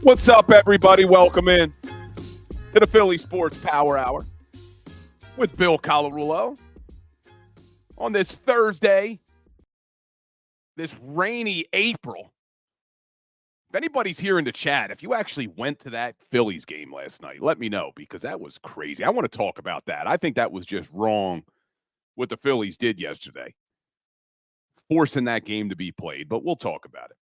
What's up, everybody? Welcome in to the Philly Sports Power Hour with Bill Colarulo on this Thursday, this rainy April. If anybody's here in the chat, if you actually went to that Phillies game last night, let me know because that was crazy. I want to talk about that. I think that was just wrong what the Phillies did yesterday, forcing that game to be played, but we'll talk about it.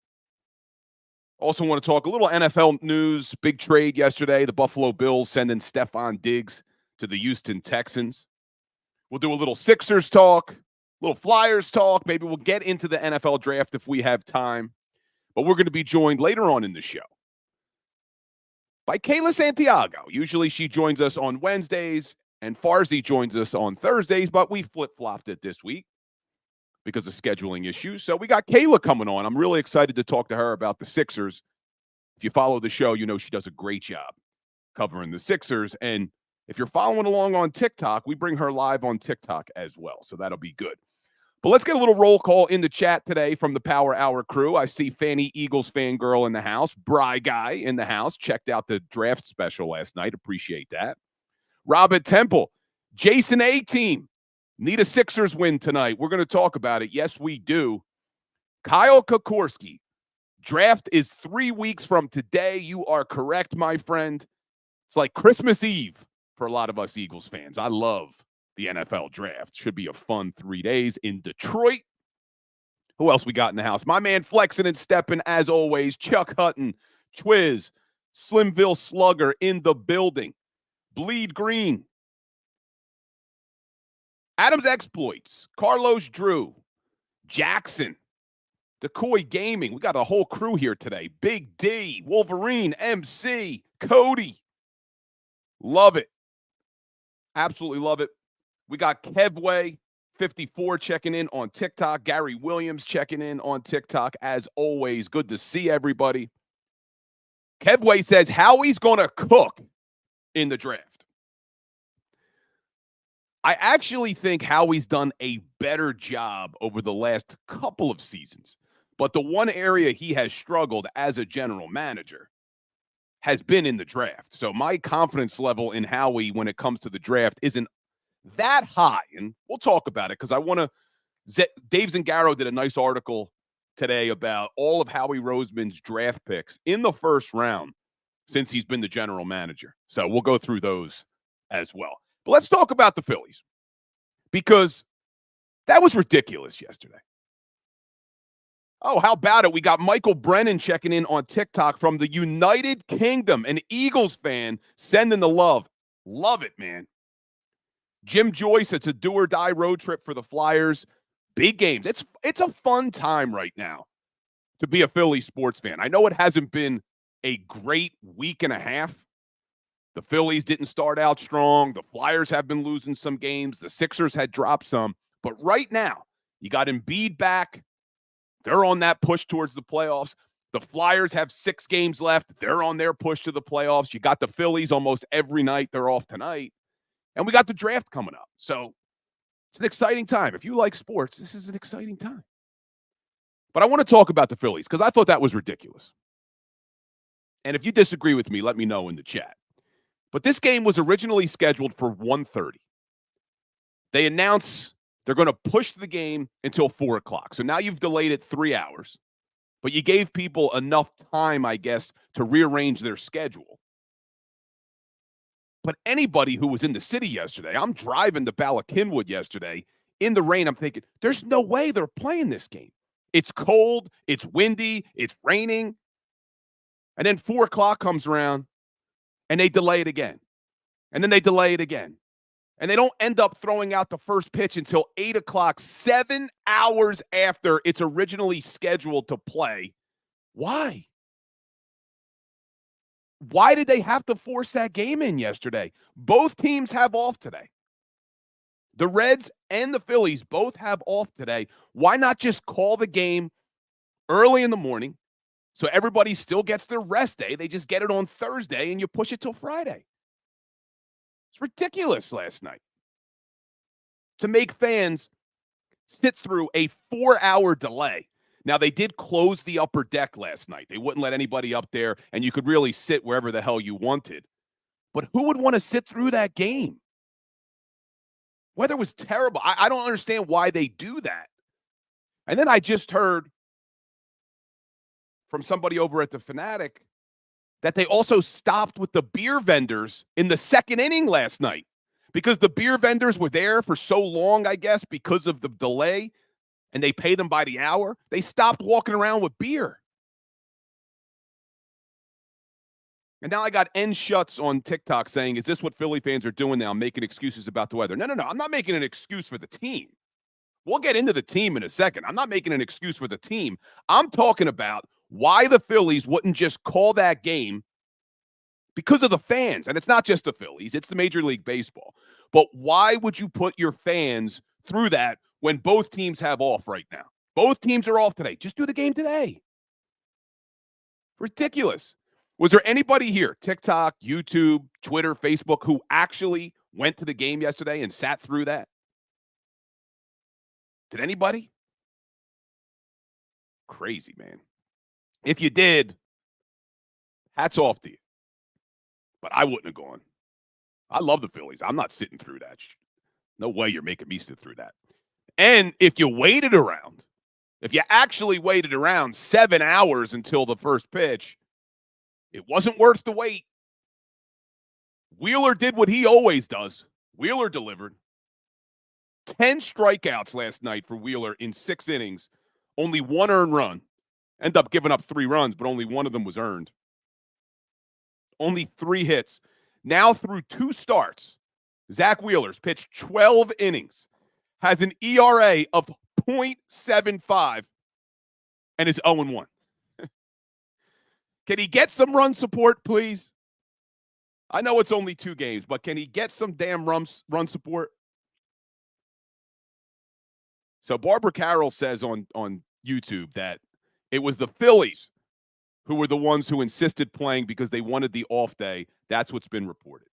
Also want to talk a little NFL news. Big trade yesterday. The Buffalo Bills sending Stephon Diggs to the Houston Texans. We'll do a little Sixers talk, a little Flyers talk. Maybe we'll get into the NFL draft if we have time. But we're going to be joined later on in the show by Kayla Santiago. Usually she joins us on Wednesdays, and Farzi joins us on Thursdays, but we flip-flopped it this week because of scheduling issues. So we got Kayla coming on. I'm really excited to talk to her about the Sixers. If you follow the show, you know she does a great job covering the Sixers. And if you're following along on TikTok, we bring her live on TikTok as well. So that'll be good. But let's get a little roll call in the chat today from the Power Hour crew. I see Fanny Eagles fangirl in the house. Bry Guy in the house. Checked out the draft special last night. Appreciate that. Robert Temple. Jason A-Team. Need a Sixers win tonight. We're going to talk about it. Yes, we do. Kyle Kokorski. Draft is 3 weeks from today. You are correct, my friend. It's like Christmas Eve for a lot of us Eagles fans. I love the NFL draft. Should be a fun 3 days in Detroit. Who else we got in the house? My man flexing and stepping, as always. Chuck Hutton, Twiz, Slimville Slugger in the building. Bleed Green. Adams Exploits, Carlos Drew, Jackson, Decoy Gaming. We got a whole crew here today. Big D, Wolverine, MC, Cody. Love it. Absolutely love it. We got Kevway54 checking in on TikTok. Gary Williams checking in on TikTok. As always, good to see everybody. Kevway says Howie's going to cook in the draft. I actually think Howie's done a better job over the last couple of seasons. But the one area he has struggled as a general manager has been in the draft. So my confidence level in Howie when it comes to the draft isn't that high. And we'll talk about it because I want to – Dave Zingaro did a nice article today about all of Howie Roseman's draft picks in the first round since he's been the general manager. So we'll go through those as well. But let's talk about the Phillies because that was ridiculous yesterday. Oh, how about it? We got Michael Brennan checking in on TikTok from the United Kingdom, an Eagles fan sending the love. Love it, man. Jim Joyce, it's a do-or-die road trip for the Flyers. Big games. It's a fun time right now to be a Philly sports fan. I know it hasn't been a great week and a half. The Phillies didn't start out strong. The Flyers have been losing some games. The Sixers had dropped some. But right now, you got Embiid back. They're on that push towards the playoffs. The Flyers have 6 games left. They're on their push to the playoffs. You got the Phillies almost every night. They're off tonight. And we got the draft coming up. So it's an exciting time. If you like sports, this is an exciting time. But I want to talk about the Phillies because I thought that was ridiculous. And if you disagree with me, let me know in the chat. But this game was originally scheduled for 1:30. They announced they're going to push the game until 4 o'clock. So now you've delayed it 3 hours. But you gave people enough time, I guess, to rearrange their schedule. But anybody who was in the city yesterday, I'm driving to Bala Cynwyd yesterday in the rain. I'm thinking, there's no way they're playing this game. It's cold. It's windy. It's raining. And then 4 o'clock comes around. And they delay it again. And then they delay it again. And they don't end up throwing out the first pitch until 8 o'clock, 7 hours after it's originally scheduled to play. Why? Why did they have to force that game in yesterday? Both teams have off today. The Reds and the Phillies both have off today. Why not just call the game early in the morning? So everybody still gets their rest day. They just get it on Thursday, and you push it till Friday. It's ridiculous last night to make fans sit through a 4-hour delay. Now, they did close the upper deck last night. They wouldn't let anybody up there, and you could really sit wherever the hell you wanted. But who would want to sit through that game? Weather was terrible. I don't understand why they do that. And then I just heard from somebody over at the Fanatic that they also stopped with the beer vendors in the second inning last night because the beer vendors were there for so long, I guess, because of the delay, and they pay them by the hour. They stopped walking around with beer. And now I got N Shuts on TikTok saying, is this what Philly fans are doing now, making excuses about the weather? No. I'm not making an excuse for the team. We'll get into the team in a second. I'm not making an excuse for the team. I'm talking about why the Phillies wouldn't just call that game because of the fans. And it's not just the Phillies. It's the Major League Baseball. But why would you put your fans through that when both teams have off right now? Both teams are off today. Just do the game today. Ridiculous. Was there anybody here, TikTok, YouTube, Twitter, Facebook, who actually went to the game yesterday and sat through that? Did anybody? Crazy, man. If you did, hats off to you. But I wouldn't have gone. I love the Phillies. I'm not sitting through that. No way you're making me sit through that. And if you waited around, if you actually waited around 7 hours until the first pitch, it wasn't worth the wait. Wheeler did what he always does. Wheeler delivered. 10 strikeouts last night for Wheeler in 6 innings. Only 1 earned run. Ended up giving up 3 runs, but only 1 of them was earned. Only 3 hits. Now through 2 starts, Zach Wheeler's pitched 12 innings, has an ERA of .75, and is 0-1. Can he get some run support, please? I know it's only 2 games, but can he get some damn run support? So Barbara Carroll says on YouTube that it was the Phillies who were the ones who insisted playing because they wanted the off day. That's what's been reported.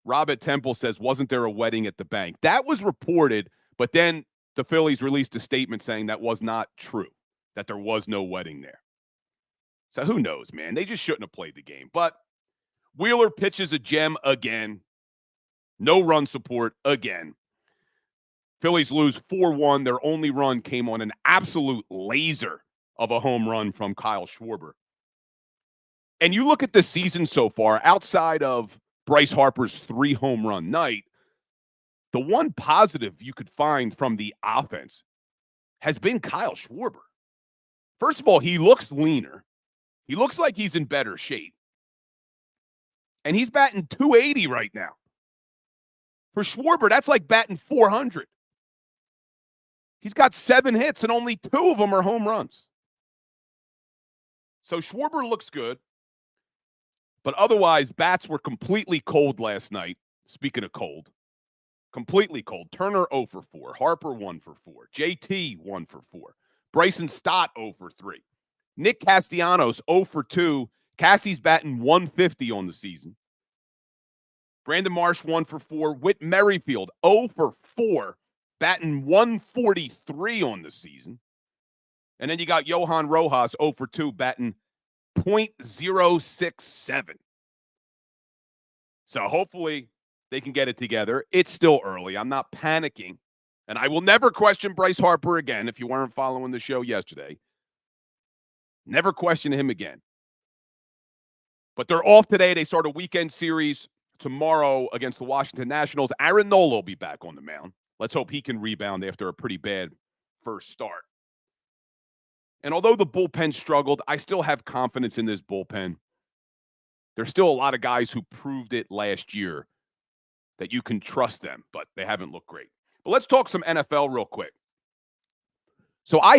Robert Temple says, wasn't there a wedding at the bank? That was reported, but then the Phillies released a statement saying that was not true, that there was no wedding there. So who knows, man? They just shouldn't have played the game. But Wheeler pitches a gem again. No run support again. Phillies lose 4-1. Their only run came on an absolute laser of a home run from Kyle Schwarber. And you look at the season so far, outside of Bryce Harper's 3 home run night, the one positive you could find from the offense has been Kyle Schwarber. First of all, he looks leaner. He looks like he's in better shape. And he's batting .280 right now. For Schwarber, that's like batting .400. He's got 7 hits, and only 2 of them are home runs. So Schwarber looks good. But otherwise, bats were completely cold last night. Speaking of cold, completely cold. Turner 0 for 4. Harper 1 for 4. JT 1 for 4. Bryson Stott 0 for 3. Nick Castellanos 0 for 2. Casty's batting .150 on the season. Brandon Marsh 1 for 4. Whit Merrifield 0 for 4. Batting .143 on the season. And then you got Johan Rojas 0 for 2, batting .067. So hopefully they can get it together. It's still early. I'm not panicking. And I will never question Bryce Harper again if you weren't following the show yesterday. Never question him again. But they're off today. They start a weekend series tomorrow against the Washington Nationals. Aaron Nola will be back on the mound. Let's hope he can rebound after a pretty bad first start. And although the bullpen struggled, I still have confidence in this bullpen. There's still a lot of guys who proved it last year that you can trust them, but they haven't looked great. But let's talk some NFL real quick. So I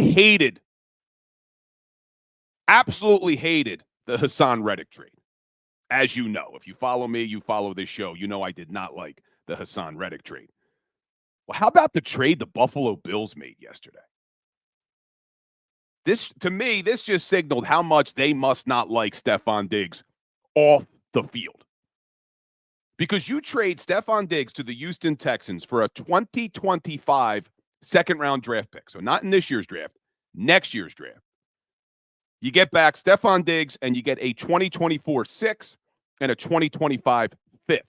absolutely hated the Haason Reddick trade. As you know, if you follow me, you follow this show, you know I did not like the Haason Reddick trade. Well, how about the trade the Buffalo Bills made yesterday? To me, this just signaled how much they must not like Stephon Diggs off the field. Because you trade Stephon Diggs to the Houston Texans for a 2025 second-round draft pick. So not in this year's draft, next year's draft. You get back Stephon Diggs, and you get a 2024 6th and a 2025 5th.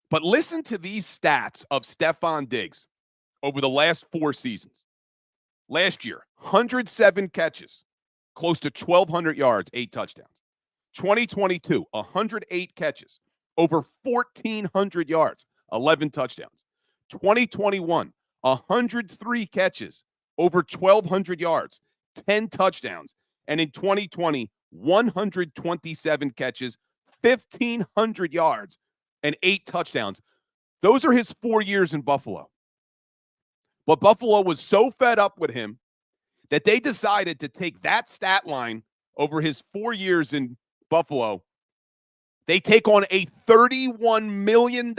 But listen to these stats of Stephon Diggs over the last 4 seasons. Last year, 107 catches, close to 1,200 yards, 8 touchdowns. 2022, 108 catches, over 1,400 yards, 11 touchdowns. 2021, 103 catches, over 1,200 yards, 10 touchdowns. And in 2020, 127 catches, 1,500 yards, and 8 touchdowns. Those are his 4 years in Buffalo. But Buffalo was so fed up with him that they decided to take that stat line over his 4 years in Buffalo. They take on a $31 million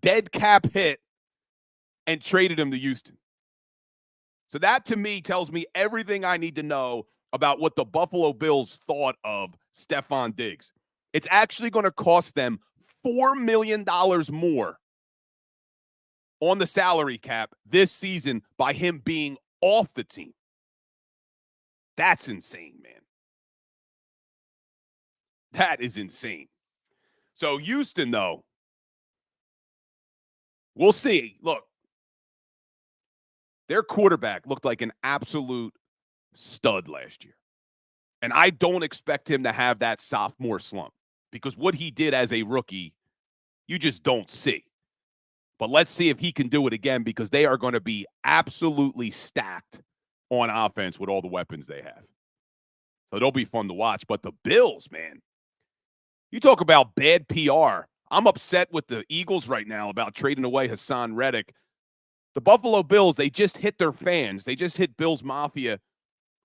dead cap hit and traded him to Houston. So that, to me, tells me everything I need to know about what the Buffalo Bills thought of Stephon Diggs. It's actually going to cost them $4 million more on the salary cap this season by him being off the team. That's insane, man. That is insane. So Houston, though, we'll see. Look, their quarterback looked like an absolute stud last year. And I don't expect him to have that sophomore slump because what he did as a rookie, you just don't see. But let's see if he can do it again because they are going to be absolutely stacked on offense with all the weapons they have. So it'll be fun to watch. But the Bills, man, you talk about bad PR. I'm upset with the Eagles right now about trading away Haason Reddick. The Buffalo Bills, they just hit their fans. They just hit Bills Mafia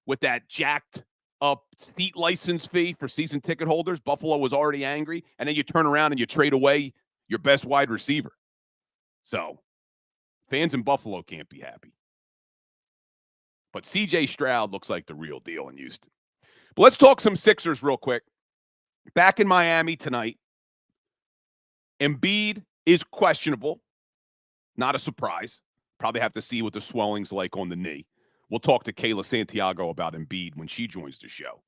with that jacked up seat license fee for season ticket holders. Buffalo was already angry. And then you turn around and you trade away your best wide receiver. So fans in Buffalo can't be happy. But C.J. Stroud looks like the real deal in Houston. But let's talk some Sixers real quick. Back in Miami tonight, Embiid is questionable. Not a surprise. Probably have to see what the swelling's like on the knee. We'll talk to Kayla Santiago about Embiid when she joins the show.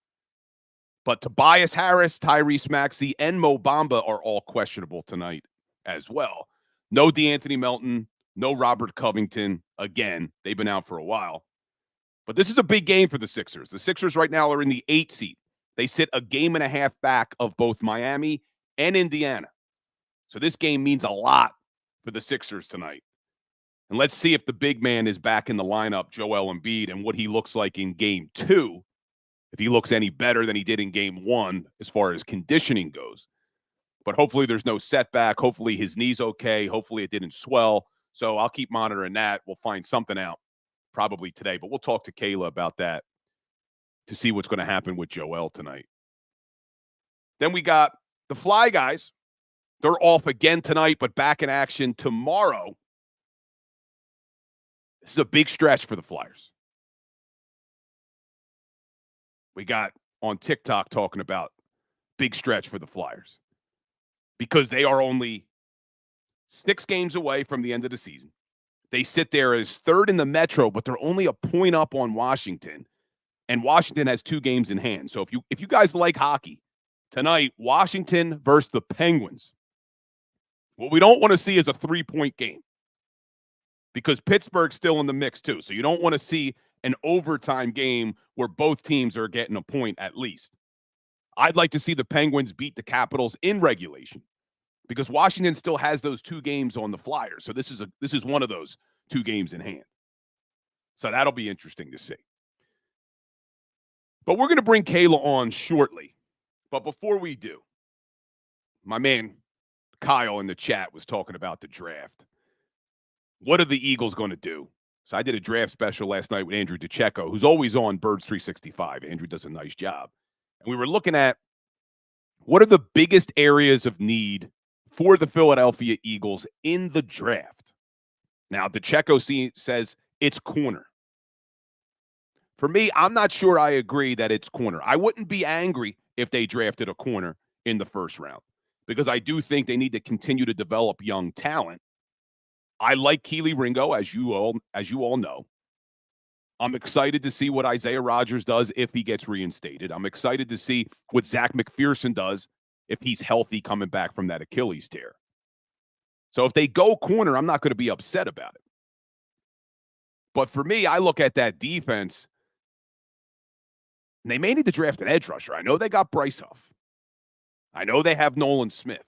But Tobias Harris, Tyrese Maxey, and Mo Bamba are all questionable tonight as well. No DeAnthony Melton, no Robert Covington. Again, they've been out for a while. But this is a big game for the Sixers. The Sixers right now are in the 8th seed. They sit a game and a half back of both Miami and Indiana. So this game means a lot for the Sixers tonight. And let's see if the big man is back in the lineup, Joel Embiid, and what he looks like in game 2. If he looks any better than he did in game 1 as far as conditioning goes. But hopefully there's no setback. Hopefully his knee's okay. Hopefully it didn't swell. So I'll keep monitoring that. We'll find something out probably today. But we'll talk to Kayla about that to see what's going to happen with Joel tonight. Then we got the Fly Guys. They're off again tonight, but back in action tomorrow. This is a big stretch for the Flyers. We got on TikTok talking about big stretch for the Flyers because they are only 6 games away from the end of the season. They sit there as 3rd in the Metro, but they're only a point up on Washington, and Washington has 2 games in hand. So if you guys like hockey, tonight, Washington versus the Penguins. What we don't want to see is a 3-point game because Pittsburgh's still in the mix too. So you don't want to see an overtime game where both teams are getting a point at least. I'd like to see the Penguins beat the Capitals in regulation because Washington still has those 2 games on the Flyers. So this is one of those 2 games in hand. So that'll be interesting to see. But we're going to bring Kayla on shortly. But before we do, my man Kyle in the chat was talking about the draft. What are the Eagles going to do? So I did a draft special last night with Andrew DeCecco, who's always on Birds 365. Andrew does a nice job. And we were looking at what are the biggest areas of need for the Philadelphia Eagles in the draft. Now, DeCecco says it's corner. For me, I'm not sure I agree that it's corner. I wouldn't be angry if they drafted a corner in the first round because I do think they need to continue to develop young talent. I like Keely Ringo, as you all know. I'm excited to see what Isaiah Rodgers does if he gets reinstated. I'm excited to see what Zach McPherson does if he's healthy coming back from that Achilles tear. So if they go corner, I'm not going to be upset about it. But for me, I look at that defense, and they may need to draft an edge rusher. I know they got Bryce Huff. I know they have Nolan Smith.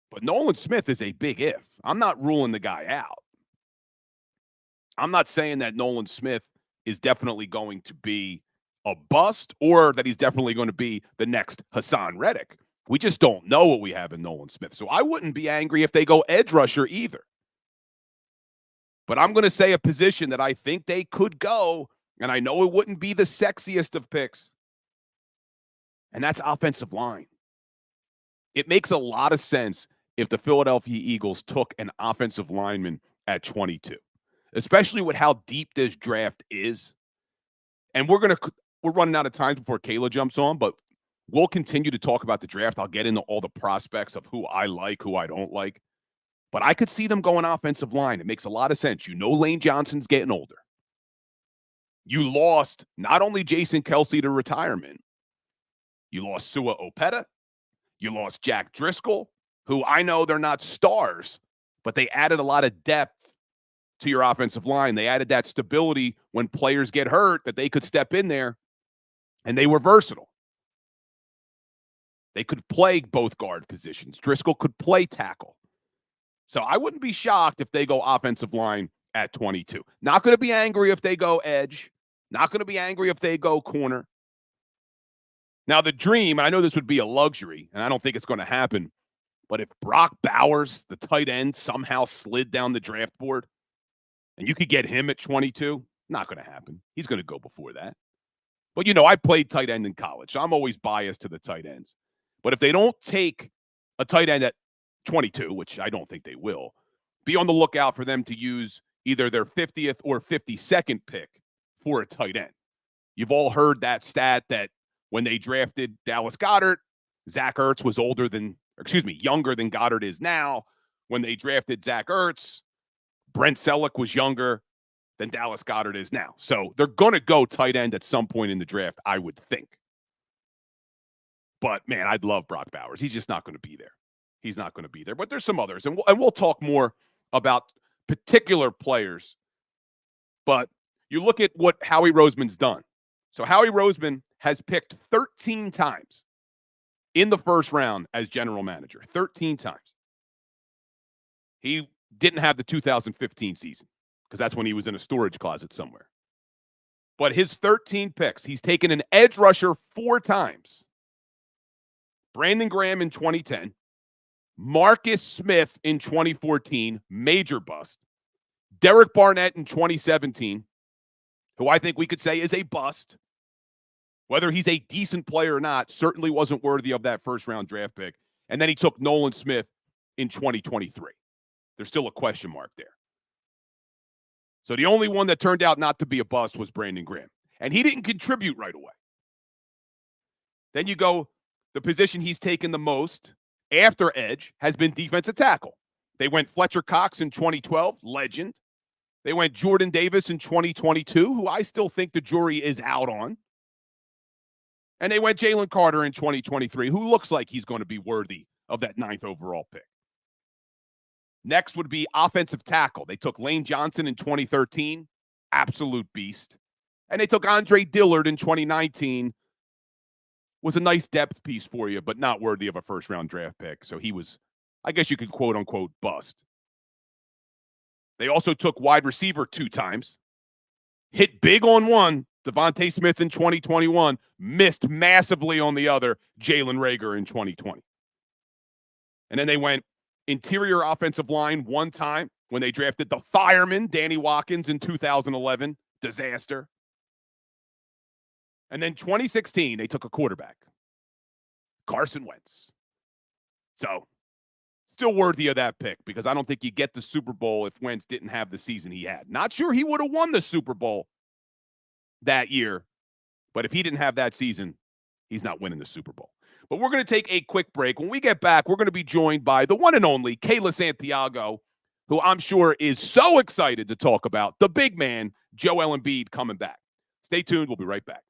But Nolan Smith is a big if. I'm not ruling the guy out. I'm not saying that Nolan Smith is definitely going to be a bust or that he's definitely going to be the next Haason Reddick. We just don't know what we have in Nolan Smith. So I wouldn't be angry if they go edge rusher either. But I'm going to say a position that I think they could go, and I know it wouldn't be the sexiest of picks, and that's offensive line. It makes a lot of sense if the Philadelphia Eagles took an offensive lineman at 22, especially with how deep this draft is. And we're running out of time before Kayla jumps on, but we'll continue to talk about the draft. I'll get into all the prospects of who I like, who I don't like. But I could see them going offensive line. It makes a lot of sense. You know Lane Johnson's getting older. You lost not only Jason Kelce to retirement, you lost Sua Opeta, you lost Jack Driscoll, who I know they're not stars, but they added a lot of depth to your offensive line. They added that stability when players get hurt that they could step in there, and they were versatile. They could play both guard positions. Driscoll could play tackle. So I wouldn't be shocked if they go offensive line at 22. Not going to be angry if they go edge. Not going to be angry if they go corner. Now, the dream, and I know this would be a luxury, and I don't think it's going to happen, but if Brock Bowers, the tight end, somehow slid down the draft board, and you could get him at 22, not going to happen. He's going to go before that. But, I played tight end in college, so I'm always biased to the tight ends. But if they don't take a tight end at 22, which I don't think they will, be on the lookout for them to use either their 50th or 52nd pick for a tight end. You've all heard that stat that when they drafted Dallas Goedert, Zach Ertz was younger than Goddard is now. When they drafted Zach Ertz, Brent Selleck was younger than Dallas Goedert is now. So they're going to go tight end at some point in the draft, I would think. But, man, I'd love Brock Bowers. He's just not going to be there. He's not going to be there. But there's some others, and we'll talk more about particular players. But you look at what Howie Roseman's done. So Howie Roseman has picked 13 times in the first round as general manager. 13 times. He didn't have the 2015 season because that's when he was in a storage closet somewhere. But his 13 picks, he's taken an edge rusher 4 times. Brandon Graham in 2010. Marcus Smith in 2014, major bust. Derek Barnett in 2017, who I think we could say is a bust. Whether he's a decent player or not, certainly wasn't worthy of that first-round draft pick. And then he took Nolan Smith in 2023. There's still a question mark there. So the only one that turned out not to be a bust was Brandon Graham. And he didn't contribute right away. Then you go, the position he's taken the most after edge has been defensive tackle. They went Fletcher Cox in 2012, legend. They went Jordan Davis in 2022, who I still think the jury is out on. And they went Jalen Carter in 2023, who looks like he's going to be worthy of that 9th overall pick. Next would be offensive tackle. They took Lane Johnson in 2013, absolute beast. And they took Andre Dillard in 2019, was a nice depth piece for you, but not worthy of a first-round draft pick. So he was, I guess you could quote-unquote bust. They also took wide receiver 2 times. Hit big on one, Devontae Smith in 2021. Missed massively on the other, Jalen Reagor in 2020. And then they went interior offensive line 1 time when they drafted the fireman, Danny Watkins, in 2011. Disaster. And then 2016, they took a quarterback, Carson Wentz. So, still worthy of that pick because I don't think you get the Super Bowl if Wentz didn't have the season he had. Not sure he would have won the Super Bowl that year, but if he didn't have that season, he's not winning the Super Bowl. But we're going to take a quick break. When we get back, we're going to be joined by the one and only Kayla Santiago, who I'm sure is so excited to talk about the big man, Joel Embiid, coming back. Stay tuned. We'll be right back.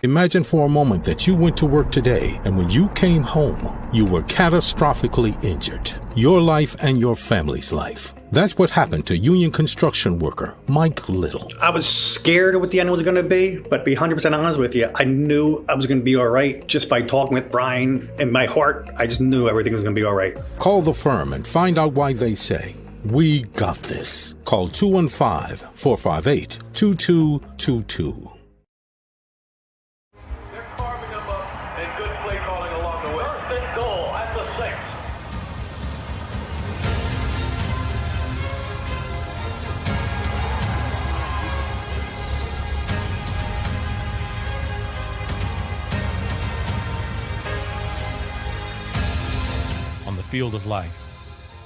Imagine for a moment that you went to work today and when you came home, you were catastrophically injured. Your life and your family's life. That's what happened to union construction worker Mike Little. I was scared of what the end was going to be, but to be 100% honest with you, I knew I was going to be all right just by talking with Brian. In my heart, I just knew everything was going to be all right. Call the firm and find out why they say, "We got this." Call 215-458-2222. Field of life,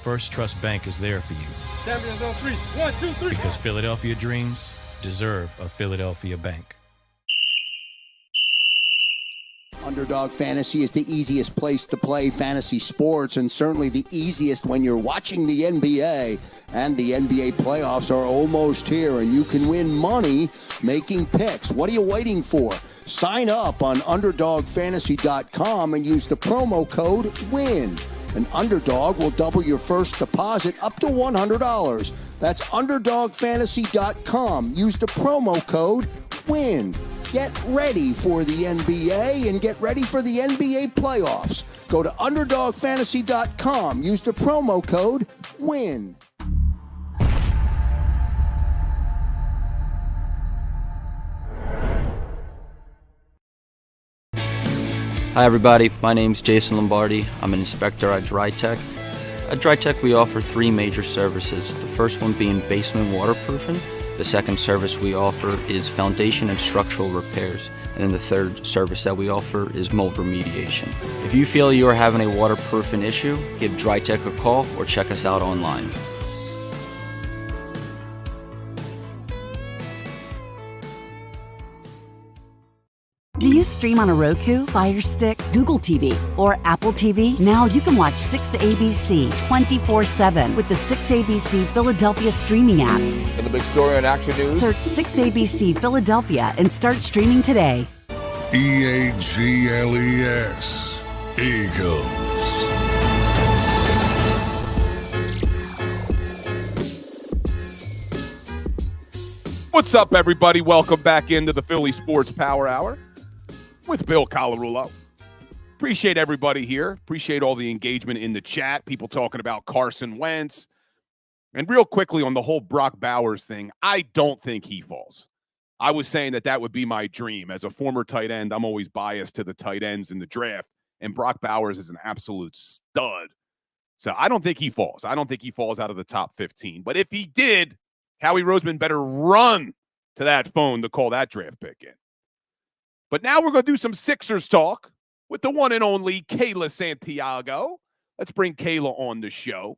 First Trust Bank is there for you. Champions on 3. 1, 2, 3. Because Philadelphia dreams deserve a Philadelphia bank. Underdog Fantasy is the easiest place to play fantasy sports, and certainly the easiest when you're watching the NBA. And the NBA playoffs are almost here, and you can win money making picks. What are you waiting for? Sign up on UnderdogFantasy.com and use the promo code WIN. An Underdog will double your first deposit up to $100. That's UnderdogFantasy.com. Use the promo code WIN. Get ready for the NBA and get ready for the NBA playoffs. Go to UnderdogFantasy.com. Use the promo code WIN. Hi everybody, my name's Jason Lombardi. I'm an inspector at DryTech. At DryTech we offer three major services. The first one being basement waterproofing. The second service we offer is foundation and structural repairs. And then the third service that we offer is mold remediation. If you feel you are having a waterproofing issue, give DryTech a call or check us out online. Do you stream on a Roku, Fire Stick, Google TV, or Apple TV? Now you can watch 6ABC 24/7 with the 6ABC Philadelphia streaming app. And the big story on Action News? Search 6ABC Philadelphia and start streaming today. EAGLES, Eagles. What's up, everybody? Welcome back into the Philly Sports Power Hour with Bill Colarulo. Appreciate everybody here. Appreciate all the engagement in the chat. People talking about Carson Wentz. And real quickly on the whole Brock Bowers thing, I don't think he falls. I was saying that would be my dream. As a former tight end, I'm always biased to the tight ends in the draft. And Brock Bowers is an absolute stud. So I don't think he falls. I don't think he falls out of the top 15. But if he did, Howie Roseman better run to that phone to call that draft pick in. But now we're going to do some Sixers talk with the one and only Kayla Santiago. Let's bring Kayla on the show.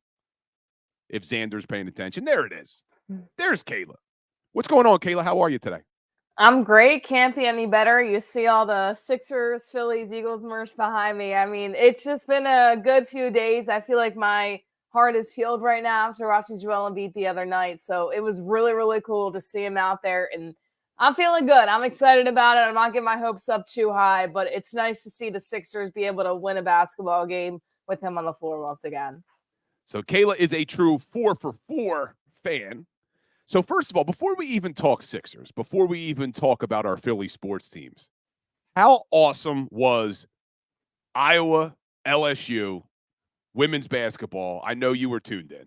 If Xander's paying attention. There it is. There's Kayla. What's going on, Kayla? How are you today? I'm great. Can't be any better. You see all the Sixers, Phillies, Eagles merch behind me. I mean, it's just been a good few days. I feel like my heart is healed right now after watching Joel Embiid the other night. So it was really, really cool to see him out there. And I'm feeling good. I'm excited about it. I'm not getting my hopes up too high, but it's nice to see the Sixers be able to win a basketball game with him on the floor once again. So Kayla is a true 4-for-4 fan. So first of all, before we even talk Sixers, before we even talk about our Philly sports teams, how awesome was Iowa, LSU, women's basketball? I know you were tuned in.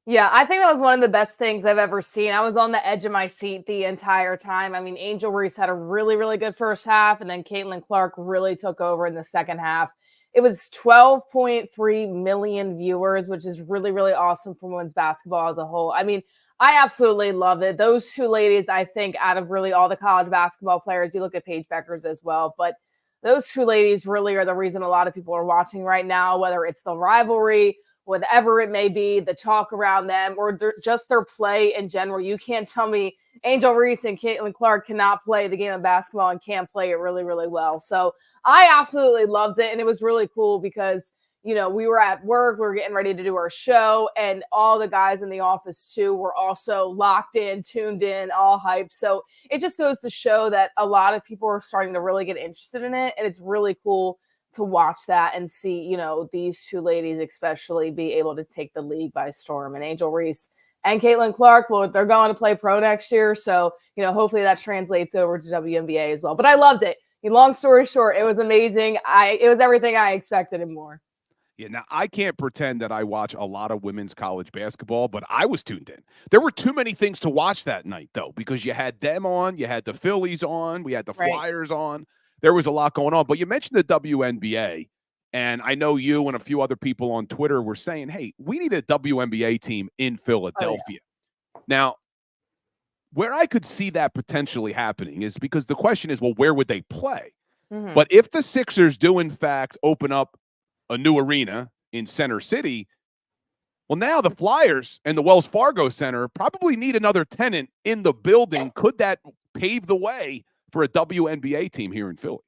Yeah, I think that was one of the best things I've ever seen. I was on the edge of my seat the entire time. I mean, Angel Reese had a really, really good first half, and then Caitlin Clark really took over in the second half. It was 12.3 million viewers, which is really, really awesome for women's basketball as a whole. I mean, I absolutely love it. Those two ladies, I think, out of really all the college basketball players, you look at Paige Beckers as well, but those two ladies really are the reason a lot of people are watching right now, whether it's the rivalry, whatever it may be, the talk around them, or just their play in general. You can't tell me Angel Reese and Caitlin Clark cannot play the game of basketball and can't play it really, really well. So I absolutely loved it. And it was really cool because, you know, we were at work, we were getting ready to do our show, and all the guys in the office too were also locked in, tuned in, all hyped. So it just goes to show that a lot of people are starting to really get interested in it. And it's really cool to watch that and see, you know, these two ladies especially be able to take the league by storm. And Angel Reese and Caitlin Clark, well, they're going to play pro next year. So, you know, hopefully that translates over to WNBA as well. But I loved it. Long story short, it was amazing. It was everything I expected and more. Yeah, now I can't pretend that I watch a lot of women's college basketball, but I was tuned in. There were too many things to watch that night, though, because you had them on, you had the Phillies on, we had the Flyers on. There was a lot going on. But you mentioned the WNBA, and I know you and a few other people on Twitter were saying, hey, we need a WNBA team in Philadelphia. Oh, yeah. Now, where I could see that potentially happening is because the question is, well, where would they play? Mm-hmm. But if the Sixers do, in fact, open up a new arena in Center City, well, now the Flyers and the Wells Fargo Center probably need another tenant in the building. Could that pave the way for a WNBA team here in Philly?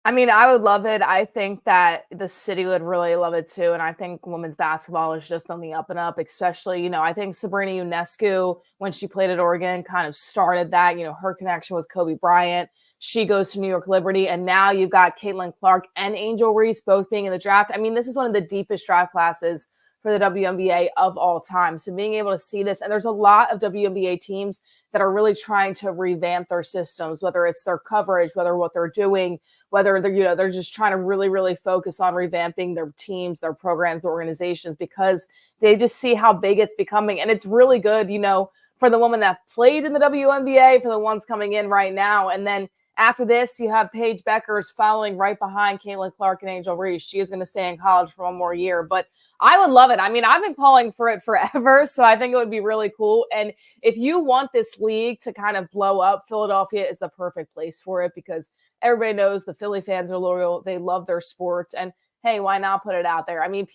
I mean, I would love it. I think that the city would really love it too. And I think women's basketball is just on the up and up, especially, you know, I think Sabrina Ionescu, when she played at Oregon, kind of started that, you know, her connection with Kobe Bryant. She goes to New York Liberty, and now you've got Caitlin Clark and Angel Reese both being in the draft. I mean, this is one of the deepest draft classes for the WNBA of all time. So being able to see this, and there's a lot of WNBA teams that are really trying to revamp their systems, whether it's their coverage, whether what they're doing, whether they're, you know, they're just trying to really, really focus on revamping their teams, their programs, their organizations, because they just see how big it's becoming. And it's really good, you know, for the woman that played in the WNBA, for the ones coming in right now. And then after this, you have Paige Beckers following right behind Caitlin Clark and Angel Reese. She is going to stay in college for one more year, but I would love it. I mean, I've been calling for it forever, so I think it would be really cool. And if you want this league to kind of blow up, Philadelphia is the perfect place for it, because everybody knows the Philly fans are loyal. They love their sports, and hey, why not put it out there? I mean,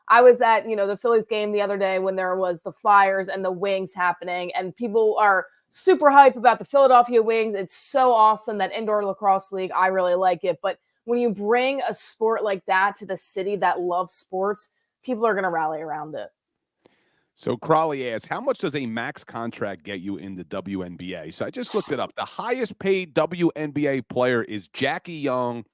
I was at, you know, the Phillies game the other day when there was the Flyers and the Wings happening, and people are super hype about the Philadelphia Wings. It's so awesome, that indoor lacrosse league. I really like it. But when you bring a sport like that to the city that loves sports, people are going to rally around it. So Crawley asks, how much does a max contract get you in the WNBA? So I just looked it up. The highest paid WNBA player is Jackie Young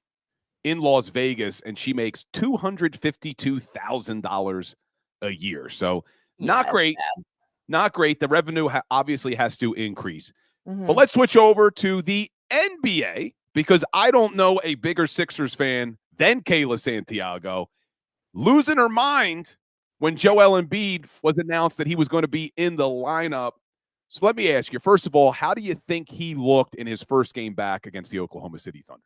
in Las Vegas, and she makes $252,000 a year. So not great. Bad. Not great. The revenue obviously has to increase. Mm-hmm. But let's switch over to the NBA, because I don't know a bigger Sixers fan than Kayla Santiago, losing her mind when Joel Embiid was announced that he was going to be in the lineup. So let me ask you, first of all, how do you think he looked in his first game back against the Oklahoma City Thunder?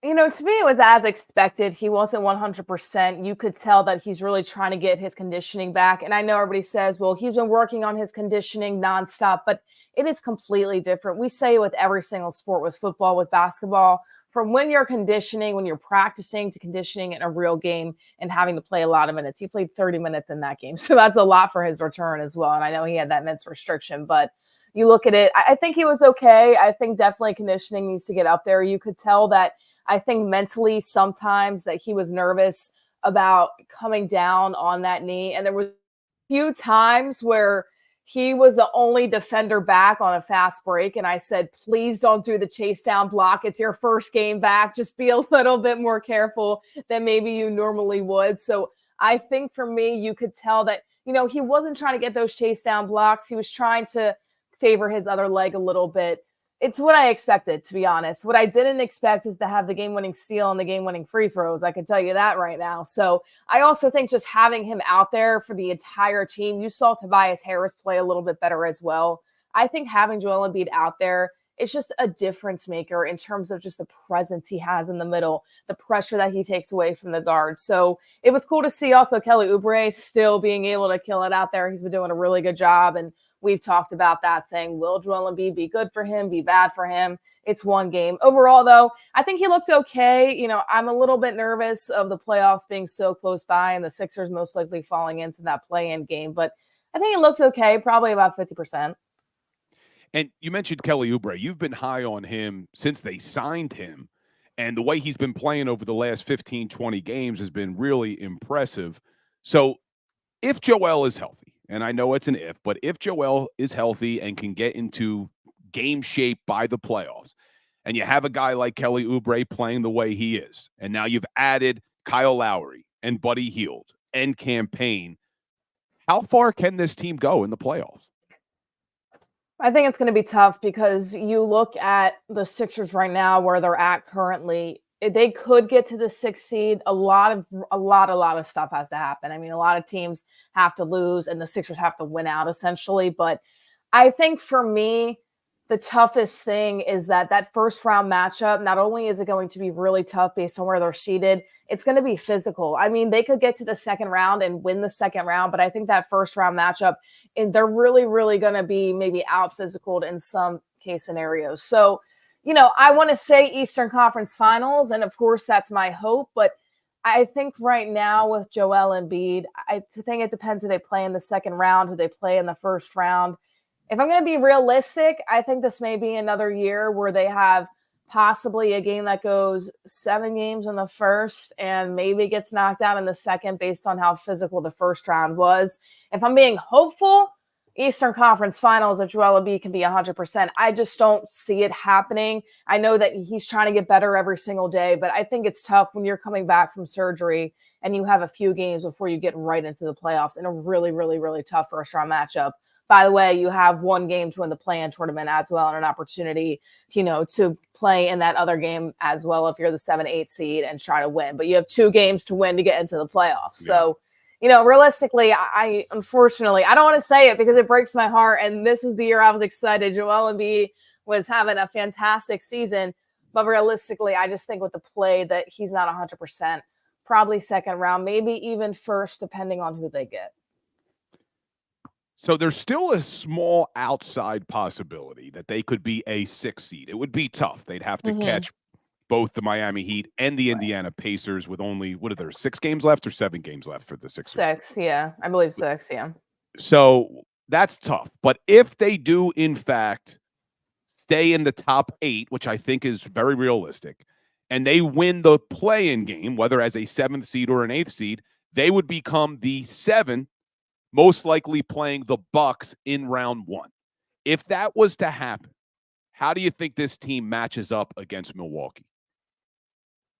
You know, to me, it was as expected. He wasn't 100%. You could tell that he's really trying to get his conditioning back. And I know everybody says, well, he's been working on his conditioning nonstop, but it is completely different. We say it with every single sport, with football, with basketball, from when you're conditioning, when you're practicing, to conditioning in a real game and having to play a lot of minutes. He played 30 minutes in that game. So that's a lot for his return as well. And I know he had that minutes restriction, but you look at it, I think he was okay. I think definitely conditioning needs to get up there. You could tell that, I think mentally sometimes, that he was nervous about coming down on that knee. And there were a few times where he was the only defender back on a fast break. And I said, please don't do the chase down block. It's your first game back. Just be a little bit more careful than maybe you normally would. So I think for me, you could tell that, you know, he wasn't trying to get those chase down blocks. He was trying to favor his other leg a little bit. It's what I expected, to be honest. What I didn't expect is to have the game-winning steal and the game-winning free throws. I can tell you that right now. So I also think just having him out there for the entire team, you saw Tobias Harris play a little bit better as well. I think having Joel Embiid out there it's just a difference maker in terms of just the presence he has in the middle, the pressure that he takes away from the guard. So it was cool to see also Kelly Oubre still being able to kill it out there. He's been doing a really good job, and we've talked about that, saying, will Joel Embiid be good for him, be bad for him? It's one game. Overall, though, I think he looked okay. You know, I'm a little bit nervous of the playoffs being so close by and the Sixers most likely falling into that play-in game, but I think he looked okay, probably about 50%. And you mentioned Kelly Oubre. You've been high on him since they signed him, and the way he's been playing over the last 15, 20 games has been really impressive. So if Joel is healthy, and I know it's an if, but if Joel is healthy and can get into game shape by the playoffs, and you have a guy like Kelly Oubre playing the way he is, and now you've added Kyle Lowry and Buddy Hield and Campaign, how far can this team go in the playoffs? I think it's going to be tough because you look at the Sixers right now where they're at currently. They could get to the 6th seed. A lot of stuff has to happen. I mean, a lot of teams have to lose and the Sixers have to win out essentially. But I think for me, the toughest thing is that first round matchup, not only is it going to be really tough based on where they're seated, it's going to be physical. I mean, they could get to the second round and win the second round, but I think that first round matchup, and they're really, really going to be maybe out physicaled in some case scenarios. So, you know, I want to say Eastern Conference Finals, and of course that's my hope, but I think right now with Joel Embiid, I think it depends who they play in the second round, who they play in the first round. If I'm going to be realistic, I think this may be another year where they have possibly a game that goes 7 games in the first and maybe gets knocked out in the second based on how physical the first round was. If I'm being hopeful, Eastern Conference Finals, if Joel Embiid can be 100%. I just don't see it happening. I know that he's trying to get better every single day, but I think it's tough when you're coming back from surgery and you have a few games before you get right into the playoffs in a really, really, really tough first-round matchup. By the way, you have 1 game to win the play-in tournament as well and an opportunity, you know, to play in that other game as well if you're the 7-8 seed and try to win. But you have 2 games to win to get into the playoffs. Yeah. So, you know, realistically, I unfortunately, I don't want to say it because it breaks my heart. And this was the year I was excited. Joel Embiid was having a fantastic season. But realistically, I just think with the play that he's not 100%, probably second round, maybe even first, depending on who they get. So there's still a small outside possibility that they could be a 6 seed. It would be tough. They'd have to catch both the Miami Heat and the Indiana Pacers with only, what are there, 6 games left or 7 games left for the Sixers? 6, yeah. I believe 6, yeah. So that's tough. But if they do, in fact, stay in the top 8, which I think is very realistic, and they win the play-in game, whether as a 7th seed or an 8th seed, they would become the 7, most likely playing the Bucks in round 1. If that was to happen, how do you think this team matches up against Milwaukee?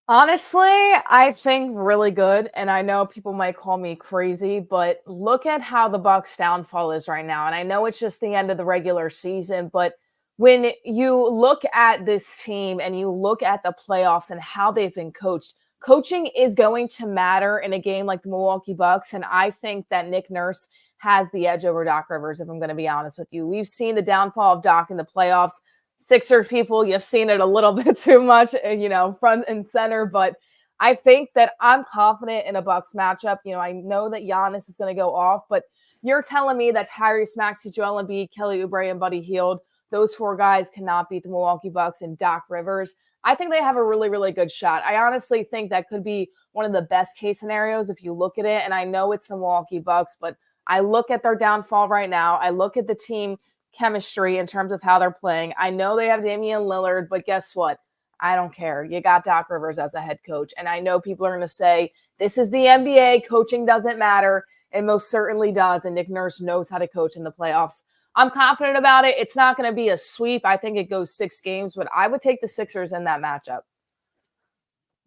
Honestly, I think really good. And I know people might call me crazy, but look at how the Bucks downfall is right now. And I know it's just the end of the regular season, but when you look at this team and you look at the playoffs and how they've been coached, coaching is going to matter in a game like the Milwaukee Bucks. And I think that Nick Nurse has the edge over Doc Rivers, if I'm going to be honest with you. We've seen the downfall of Doc in the playoffs. Sixers people, you've seen it a little bit too much, you know, front and center. But I think that I'm confident in a Bucks matchup. You know, I know that Giannis is going to go off, but you're telling me that Tyrese Maxey, Joel Embiid, Kelly Oubre, and Buddy Hield, those 4 guys cannot beat the Milwaukee Bucks and Doc Rivers. I think they have a really, really good shot. I honestly think that could be one of the best case scenarios if you look at it. And I know it's the Milwaukee Bucks, but I look at their downfall right now. I look at the team chemistry in terms of how they're playing. I know they have Damian Lillard, but guess what? I don't care. You got Doc Rivers as a head coach. And I know people are going to say, this is the NBA, coaching doesn't matter. It most certainly does. And Nick Nurse knows how to coach in the playoffs. I'm confident about it. It's not going to be a sweep. I think it goes 6 games, but I would take the Sixers in that matchup.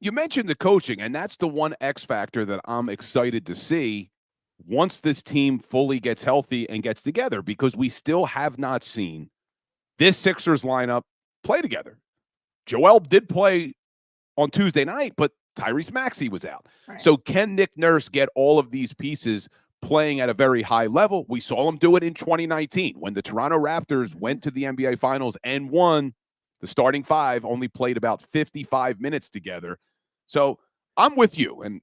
You mentioned the coaching, and that's the one X factor that I'm excited to see once this team fully gets healthy and gets together, because we still have not seen this Sixers lineup play together. Joel did play on Tuesday night, but Tyrese Maxey was out. Right. So can Nick Nurse get all of these pieces playing at a very high level? We saw him do it in 2019 when the Toronto Raptors went to the NBA Finals and won The starting five only played about 55 minutes together. So I'm with you, and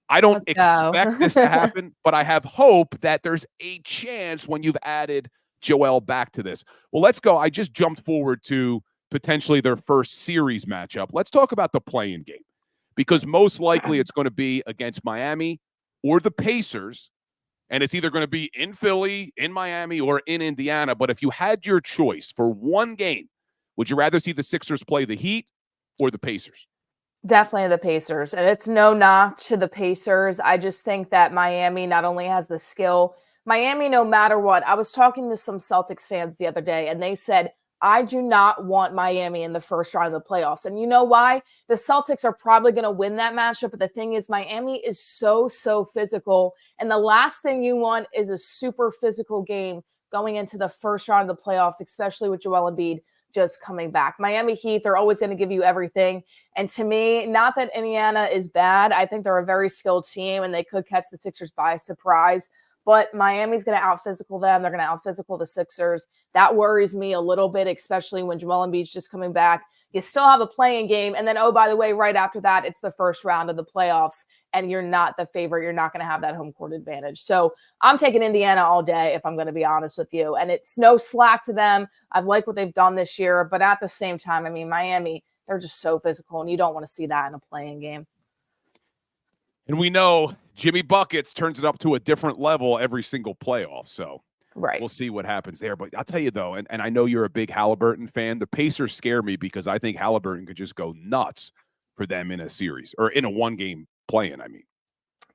I don't expect this to happen, but I have hope that there's a chance when you've added Joel back to this. Well, let's go. I just jumped forward to potentially their first series matchup. Let's talk about the play-in game, because most likely it's going to be against Miami or the Pacers, and it's either going to be in Philly, in Miami, or in Indiana. But if you had your choice for one game, would you rather see the Sixers play the Heat or the Pacers? Definitely the Pacers. And it's no knock to the Pacers. I just think that Miami not only has the skill, Miami, no matter what. I was talking to some Celtics fans the other day, and they said, I do not want Miami in the first round of the playoffs. And you know why? The Celtics are probably going to win that matchup. But the thing is, Miami is so physical. And the last thing you want is a super physical game going into the first round of the playoffs, especially with Joel Embiid just coming back. Miami Heat, they're always going to give you everything. And to me, not that Indiana is bad. I think they're a very skilled team, and they could catch the Sixers by surprise. But Miami's going to out-physical them. They're going to out-physical the Sixers. That worries me a little bit, especially when Joel Embiid's just coming back. You still have a play-in game. And then, oh, by the way, right after that, it's the first round of the playoffs, and you're not the favorite. You're not going to have that home court advantage. So I'm taking Indiana all day, if I'm going to be honest with you. And it's no slack to them. I've liked what they've done this year. But at the same time, I mean, Miami, they're just so physical, and you don't want to see that in a play-in game. And we know Jimmy Buckets turns it up to a different level every single playoff. So we'll see what happens there. But I'll tell you, though, and I know you're a big Halliburton fan, the Pacers scare me because I think Halliburton could just go nuts for them in a series or in a one-game play-in, I mean.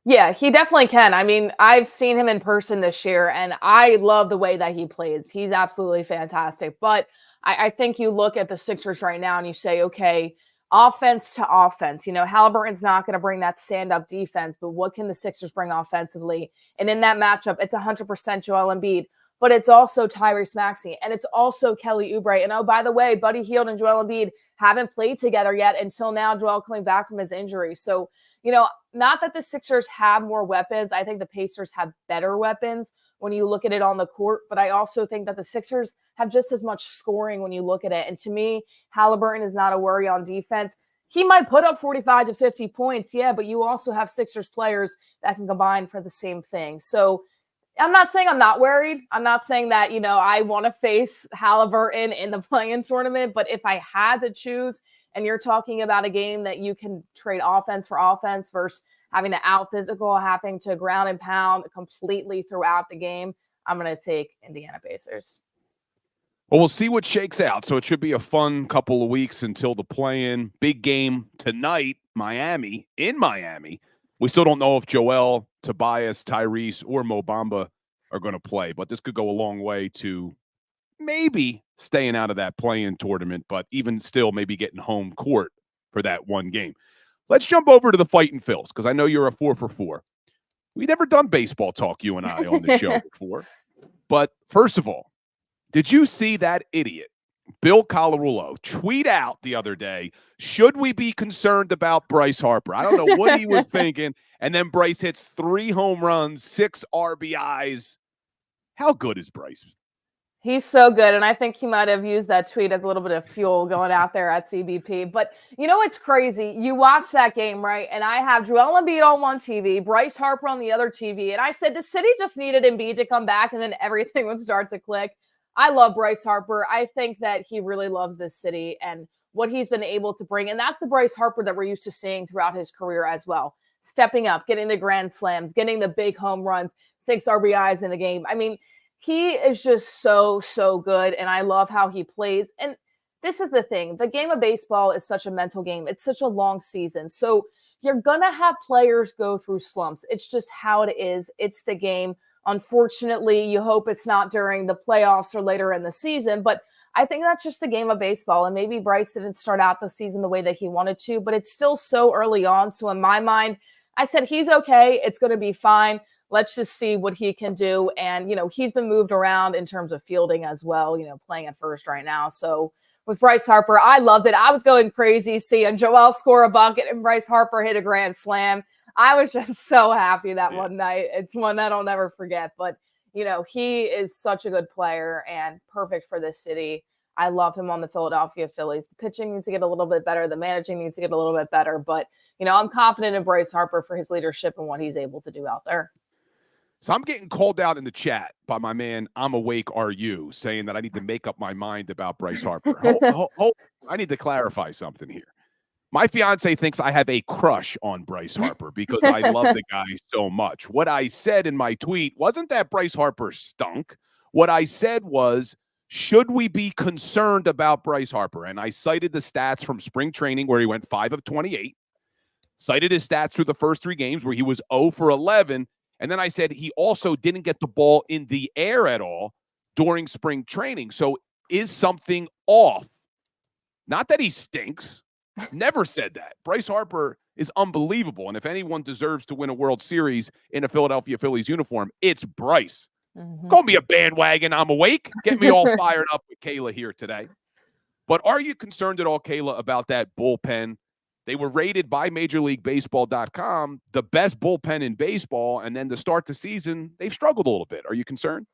Yeah, he definitely can. I mean, I've seen him in person this year, and I love the way that he plays. He's absolutely fantastic. But I think you look at the Sixers right now and you say, okay, offense to offense. You know, Halliburton's not going to bring that stand-up defense, but what can the Sixers bring offensively? And in that matchup, it's 100% Joel Embiid, but it's also Tyrese Maxey, and it's also Kelly Oubre. And oh, by the way, Buddy Hield and Joel Embiid haven't played together yet until now, Joel coming back from his injury. So, you know, not that the Sixers have more weapons. I think the Pacers have better weapons when you look at it on the court, but I also think that the Sixers have just as much scoring when you look at it. And to me, Halliburton is not a worry on defense. He might put up 45 to 50 points, yeah, but you also have Sixers players that can combine for the same thing. So I'm not saying I'm not worried. I'm not saying that, you know, I want to face Halliburton in the play-in tournament, but if I had to choose, and you're talking about a game that you can trade offense for offense versus having to out-physical, having to ground and pound completely throughout the game, I'm going to take Indiana Pacers. Well, we'll see what shakes out. So it should be a fun couple of weeks until the play-in. Big game tonight, Miami, in Miami. We still don't know if Joel, Tobias, Tyrese, or Mo Bamba are going to play, but this could go a long way to maybe staying out of that play-in tournament, but even still maybe getting home court for that one game. Let's jump over to the Fightin' Phils, because I know you're a 4 for 4. We've never done baseball talk, you and I, on the show before. But first of all, did you see that idiot, Bill Colarulo, tweet out the other day, should we be concerned about Bryce Harper? I don't know what he was thinking. And then Bryce hits 3 home runs, 6 RBIs. How good is Bryce? He's so good, and I think he might have used that tweet as a little bit of fuel going out there at CBP. But you know what's crazy? You watch that game, right? And I have Joel Embiid on one TV, Bryce Harper on the other TV, and I said the city just needed Embiid to come back, and then everything would start to click. I love Bryce Harper. I think that he really loves this city and what he's been able to bring, and that's the Bryce Harper that we're used to seeing throughout his career as well. Stepping up, getting the grand slams, getting the big home runs, 6 RBIs in the game. I mean, he is just so good, and I love how he plays. And this is the thing. The game of baseball is such a mental game. It's such a long season. So you're going to have players go through slumps. It's just how it is. It's the game. Unfortunately, you hope it's not during the playoffs or later in the season, but I think that's just the game of baseball. And maybe Bryce didn't start out the season the way that he wanted to, but it's still so early on. So in my mind, I said, he's okay. It's going to be fine. Let's just see what he can do. And, you know, he's been moved around in terms of fielding as well, you know, playing at first right now. So with Bryce Harper, I loved it. I was going crazy seeing Joel score a bucket and Bryce Harper hit a grand slam. I was just so happy that one night. It's one that I'll never forget. But, you know, he is such a good player and perfect for this city. I love him on the Philadelphia Phillies. The pitching needs to get a little bit better. The managing needs to get a little bit better. But, I'm confident in Bryce Harper for his leadership and what he's able to do out there. So I'm getting called out in the chat by my man, I'm Awake, Are You, saying that I need to make up my mind about Bryce Harper. I need to clarify something here. My fiance thinks I have a crush on Bryce Harper because I love the guy so much. What I said in my tweet wasn't that Bryce Harper stunk. What I said was, should we be concerned about Bryce Harper? And I cited the stats from spring training where he went 5 of 28, cited his stats through the first 3 games where he was 0 for 11. And then I said he also didn't get the ball in the air at all during spring training. So is something off? Not that he stinks. Never said that. Bryce Harper is unbelievable. And if anyone deserves to win a World Series in a Philadelphia Phillies uniform, it's Bryce. Call me a bandwagon. I'm awake. Get me all fired up with Kayla here today. But are you concerned at all, Kayla, about that bullpen? They were rated by MajorLeagueBaseball.com the best bullpen in baseball, and then to start the season, they've struggled a little bit. Are you concerned?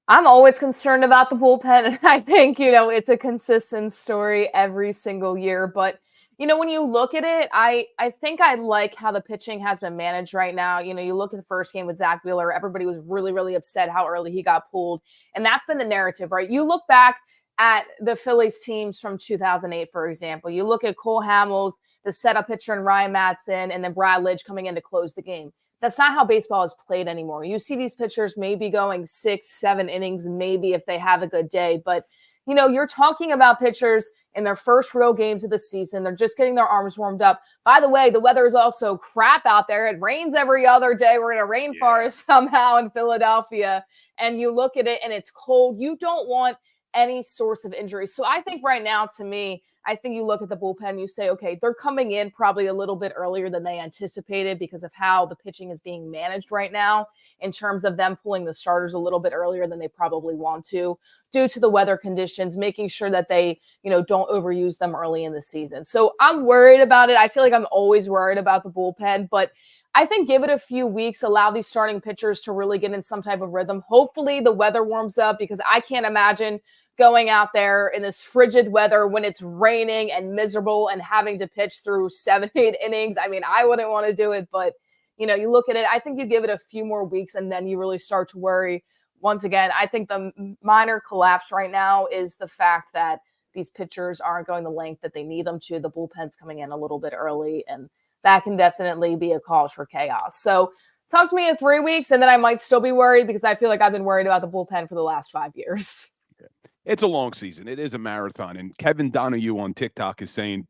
I'm always concerned about the bullpen, and I think, it's a consistent story every single year. But, when you look at it, I think I like how the pitching has been managed right now. You look at the first game with Zach Wheeler, everybody was really, really upset how early he got pulled, and that's been the narrative, right? You look back at the Phillies teams from 2008, for example. You look at Cole Hamels, the setup pitcher, and Ryan Madsen, and then Brad Lidge coming in to close the game. That's not how baseball is played anymore. You see these pitchers maybe going 6-7 innings, maybe if they have a good day. But, you're talking about pitchers in their first real games of the season. They're just getting their arms warmed up. By the way, the weather is also crap out there. It rains every other day. We're in a rainforest somehow in Philadelphia. And you look at it and it's cold. You don't want any source of injury. So I think right now, to me, I think you look at the bullpen, you say, okay, they're coming in probably a little bit earlier than they anticipated because of how the pitching is being managed right now in terms of them pulling the starters a little bit earlier than they probably want to due to the weather conditions, making sure that they, don't overuse them early in the season. So I'm worried about it. I feel like I'm always worried about the bullpen, but I think give it a few weeks, allow these starting pitchers to really get in some type of rhythm. Hopefully the weather warms up because I can't imagine going out there in this frigid weather when it's raining and miserable and having to pitch through 7-8 innings. I mean, I wouldn't want to do it, but you look at it, I think you give it a few more weeks and then you really start to worry. Once again, I think the minor collapse right now is the fact that these pitchers aren't going the length that they need them to. The bullpen's coming in a little bit early, and that can definitely be a cause for chaos. So talk to me in 3 weeks, and then I might still be worried because I feel like I've been worried about the bullpen for the last 5 years. It's a long season. It is a marathon. And Kevin Donahue on TikTok is saying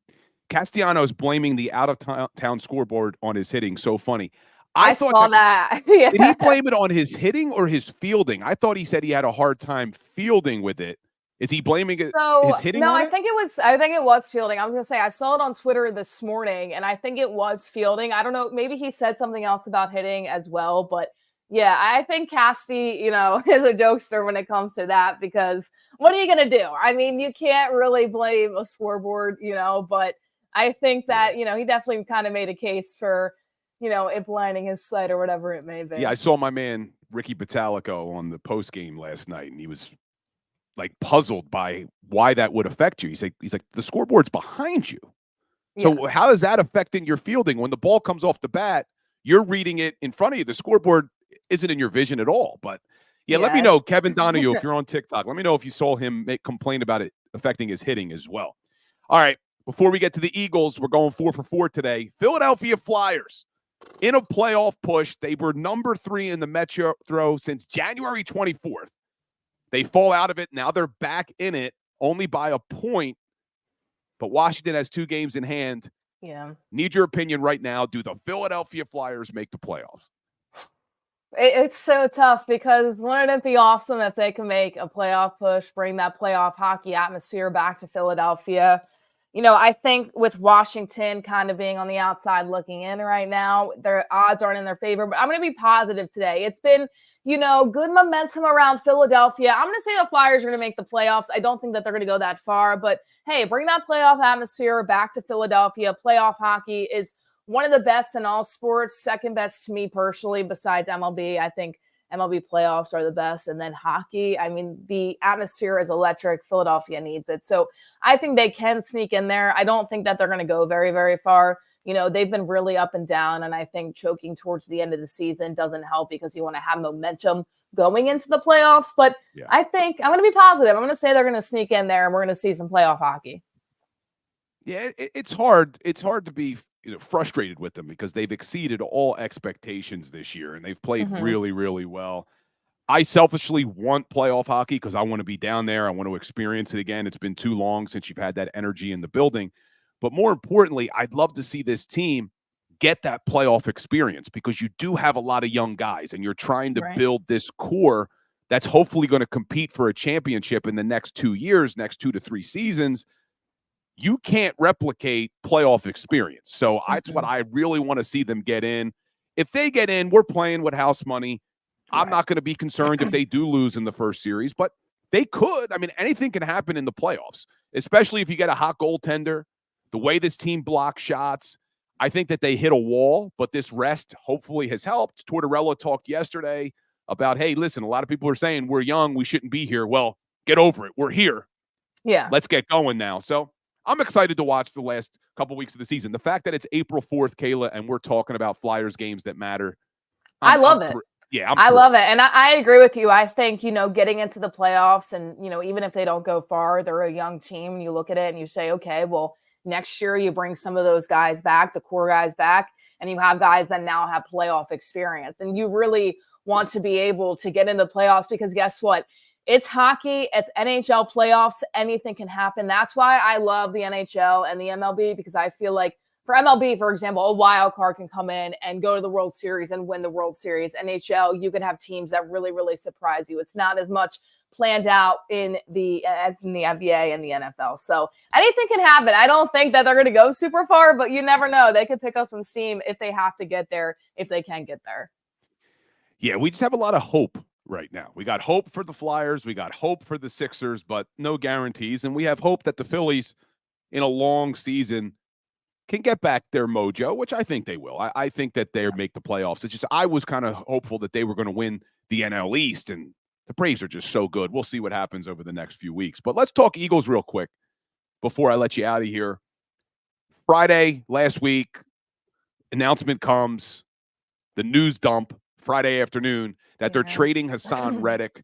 Castellanos blaming the out-of-town scoreboard on his hitting. So funny. I saw that. Yeah. Did he blame it on his hitting or his fielding? I thought he said he had a hard time fielding with it. Is he blaming it his hitting? No, I think it was fielding. I was gonna say I saw it on Twitter this morning, and I think it was fielding. I don't know. Maybe he said something else about hitting as well, but yeah, I think Casty, is a jokester when it comes to that because what are you gonna do? I mean, you can't really blame a scoreboard, but I think that, he definitely kind of made a case for, it blinding his sight or whatever it may be. Yeah, I saw my man Ricky Batalico on the post game last night, and he was like puzzled by why that would affect you. He's like, the scoreboard's behind you. So how is that affecting your fielding? When the ball comes off the bat, you're reading it in front of you. The scoreboard isn't in your vision at all. But let me know, Kevin Donahue, if you're on TikTok, let me know if you saw him complain about it affecting his hitting as well. All right. Before we get to the Eagles, we're going 4 for 4 today. Philadelphia Flyers in a playoff push. They were number 3 in the Metro since January 24th. They fall out of it. Now they're back in it only by a point. But Washington has 2 games in hand. Yeah. Need your opinion right now. Do the Philadelphia Flyers make the playoffs? It's so tough because wouldn't it be awesome if they can make a playoff push, bring that playoff hockey atmosphere back to Philadelphia? I think with Washington kind of being on the outside looking in right now, their odds aren't in their favor. But I'm going to be positive today. It's been, good momentum around Philadelphia. I'm going to say the Flyers are going to make the playoffs. I don't think that they're going to go that far. But, hey, bring that playoff atmosphere back to Philadelphia. Playoff hockey is one of the best in all sports, second best to me personally besides MLB. I think MLB playoffs are the best. And then hockey, I mean, the atmosphere is electric. Philadelphia needs it. So I think they can sneak in there. I don't think that they're going to go very, very far. They've been really up and down, and I think choking towards the end of the season doesn't help because you want to have momentum going into the playoffs. But yeah. I think I'm going to be positive. I'm going to say they're going to sneak in there, and we're going to see some playoff hockey. Yeah, it's hard. It's hard to be frustrated with them because they've exceeded all expectations this year, and they've played really, really well. I selfishly want playoff hockey because I want to be down there. I want to experience it again. It's been too long since you've had that energy in the building. But more importantly, I'd love to see this team get that playoff experience because you do have a lot of young guys and you're trying to build this core that's hopefully going to compete for a championship in the next 2 years, next 2 to 3 seasons. You can't replicate playoff experience. So that's what I really want to see them get in. If they get in, we're playing with house money. I'm not going to be concerned if they do lose in the first series, but they could. I mean, anything can happen in the playoffs, especially if you get a hot goaltender. The way this team blocks shots, I think that they hit a wall, but this rest hopefully has helped. Tortorella talked yesterday about, hey, listen, a lot of people are saying we're young, we shouldn't be here. Well, get over it. We're here. Yeah. Let's get going now. So I'm excited to watch the last couple weeks of the season. The fact that it's April 4th, Kayla, and we're talking about Flyers games that matter. I love it. I love it. And I agree with you. I think, getting into the playoffs and, even if they don't go far, they're a young team. You look at it and you say, okay, well, next year you bring some of those guys back, the core guys back, and you have guys that now have playoff experience. And you really want to be able to get into the playoffs because guess what? It's hockey. It's NHL playoffs. Anything can happen. That's why I love the NHL and the MLB because I feel like for MLB, for example, a wild card can come in and go to the World Series and win the World Series. NHL, you can have teams that really, really surprise you. It's not as much planned out in the NBA and the NFL. So anything can happen. I don't think that they're going to go super far, but you never know. They could pick up some steam if they have to get there, if they can get there. Yeah, we just have a lot of hope right now. We got hope for the Flyers. We got hope for the Sixers, but no guarantees. And we have hope that the Phillies in a long season can get back their mojo, which I think they will. I think that they make the playoffs. It's just I was kind of hopeful that they were going to win the NL East, and the Braves are just so good. We'll see what happens over the next few weeks. But let's talk Eagles real quick before I let you out of here. Friday last week, announcement comes, the news dump Friday afternoon that they're trading Haason Reddick